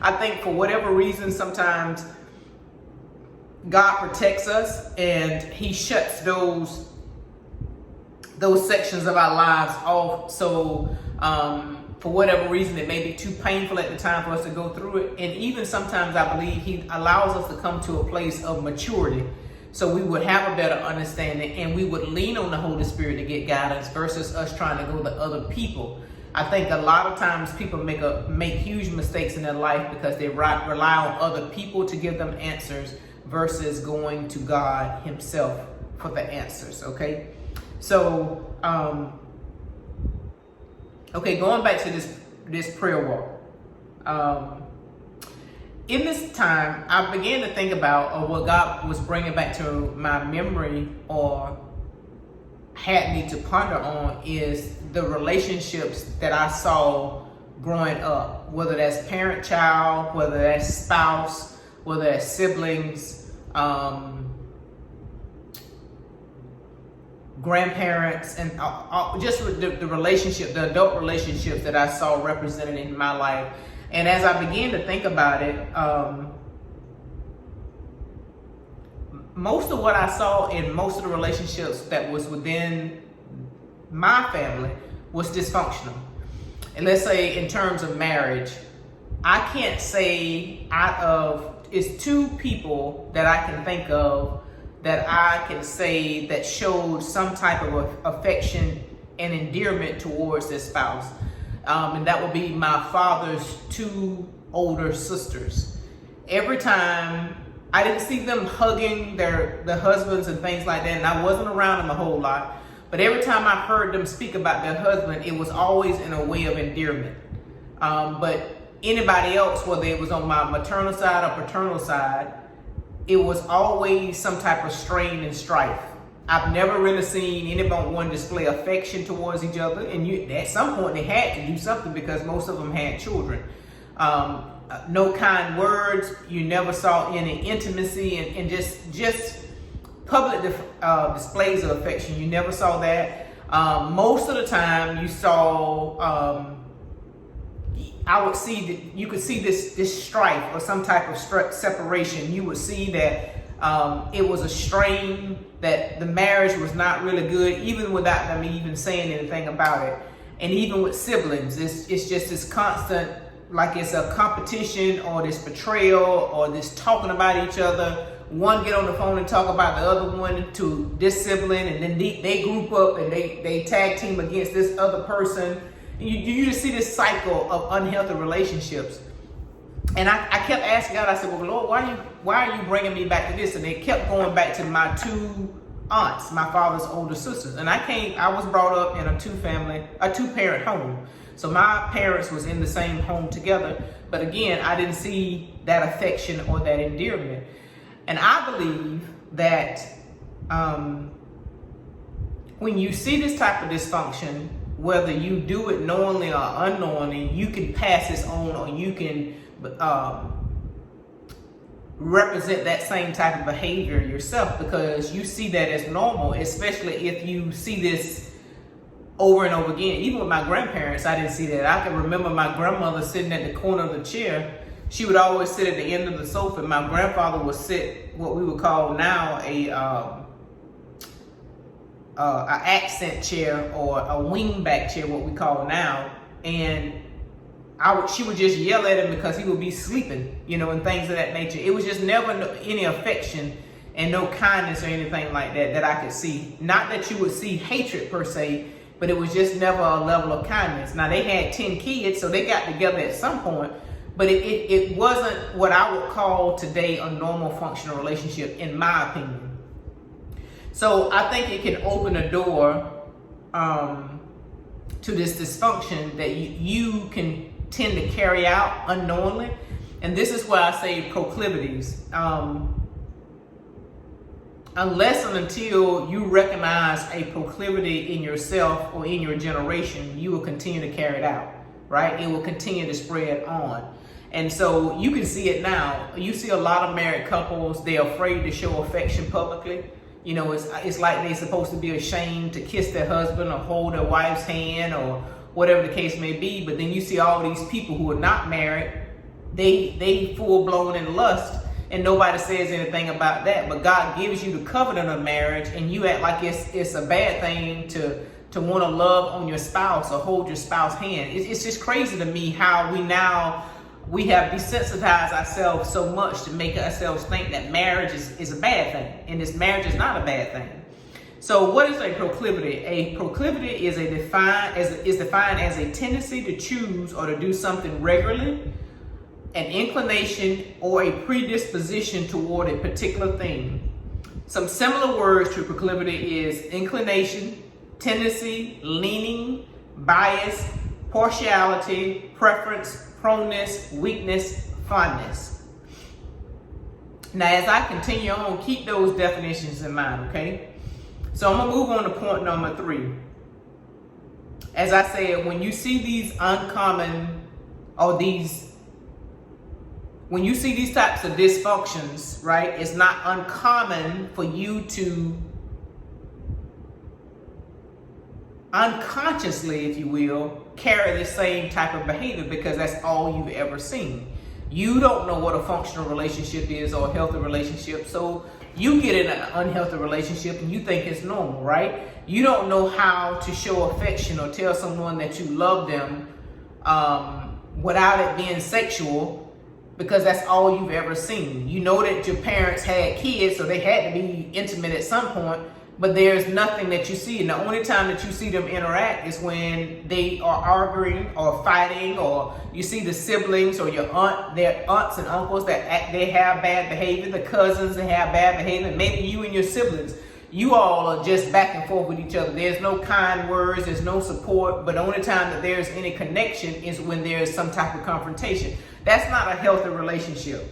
I think for whatever reason, sometimes God protects us and he shuts those sections of our lives off. So for whatever reason, it may be too painful at the time for us to go through it. And even sometimes I believe he allows us to come to a place of maturity, so we would have a better understanding and we would lean on the Holy Spirit to get guidance versus us trying to go to other people. I think a lot of times people make huge mistakes in their life because they rely on other people to give them answers versus going to God himself for the answers, okay? So, going back to this prayer walk. In this time, I began to think about what God was bringing back to my memory or had me to ponder on is the relationships that I saw growing up, whether that's parent-child, whether that's spouse, whether that's siblings, grandparents, and just the relationship, the adult relationships that I saw represented in my life. And as I began to think about it, most of what I saw in most of the relationships that was within my family was dysfunctional. And let's say in terms of marriage, I can't say it's two people that I can think of that I can say that showed some type of affection and endearment towards their spouse. And that would be my father's two older sisters. Every time, I didn't see them hugging their husbands and things like that, and I wasn't around them a whole lot. But every time I heard them speak about their husband, it was always in a way of endearment. But anybody else, whether it was on my maternal side or paternal side, it was always some type of strain and strife. I've never really seen anyone display affection towards each other. And at some point they had to do something because most of them had children. No kind words. You never saw any intimacy and just public displays of affection. You never saw that. Most of the time you saw, you could see this strife or some type of separation. You would see that it was a strain, that the marriage was not really good, even without them even saying anything about it. And even with siblings, it's just this constant, like it's a competition or this betrayal or this talking about each other. One get on the phone and talk about the other one to this sibling, and then they group up and they tag team against this other person. You just see this cycle of unhealthy relationships. And I kept asking God, I said, well, Lord, why are you bringing me back to this? And they kept going back to my two aunts, my father's older sisters. And I was brought up in a two-parent home. So my parents was in the same home together. But again, I didn't see that affection or that endearment. And I believe that when you see this type of dysfunction, whether you do it knowingly or unknowingly, you can pass this on, or you can represent that same type of behavior yourself because you see that as normal, especially if you see this over and over again. Even with my grandparents, I didn't see that. I can remember my grandmother sitting at the corner of the chair. She would always sit at the end of the sofa. My grandfather would sit what we would call now a accent chair or a wingback chair, what we call now. And she would just yell at him because he would be sleeping, and things of that nature. It was just never any affection and no kindness or anything like that I could see. Not that you would see hatred per se, but it was just never a level of kindness. Now, they had 10 kids, so they got together at some point, but it wasn't what I would call today a normal functional relationship, in my opinion. So I think it can open a door to this dysfunction that you can tend to carry out unknowingly. And this is why I say proclivities. Unless and until you recognize a proclivity in yourself or in your generation, you will continue to carry it out, right? It will continue to spread on. And so you can see it now. You see a lot of married couples, they're afraid to show affection publicly. It's like they're supposed to be ashamed to kiss their husband or hold their wife's hand or whatever the case may be. But then you see all these people who are not married they full blown in lust, and nobody says anything about that. But God gives you the covenant of marriage, and you act like it's a bad thing to want to love on your spouse or hold your spouse's hand. It's just crazy to me how we have desensitized ourselves so much to make ourselves think that marriage is a bad thing, and this marriage is not a bad thing. So what is a proclivity? A proclivity is defined as a tendency to choose or to do something regularly, an inclination or a predisposition toward a particular thing. Some similar words to proclivity is inclination, tendency, leaning, bias, partiality, preference, proneness, weakness, fondness. Now, as I continue on, keep those definitions in mind, okay? So I'm going to move on to point number 3. As I said, when you see these uncommon or when you see these types of dysfunctions, right, it's not uncommon for you to unconsciously, if you will, carry the same type of behavior because that's all you've ever seen. You don't know what a functional relationship is or a healthy relationship, so you get in an unhealthy relationship and you think it's normal, right? You don't know how to show affection or tell someone that you love them without it being sexual because that's all you've ever seen. You know that your parents had kids, so they had to be intimate at some point, but there's nothing that you see. And the only time that you see them interact is when they are arguing or fighting, or you see the siblings or their aunts and uncles that they have bad behavior, the cousins that have bad behavior, maybe you and your siblings. You all are just back and forth with each other. There's no kind words, there's no support, but the only time that there's any connection is when there's some type of confrontation. That's not a healthy relationship.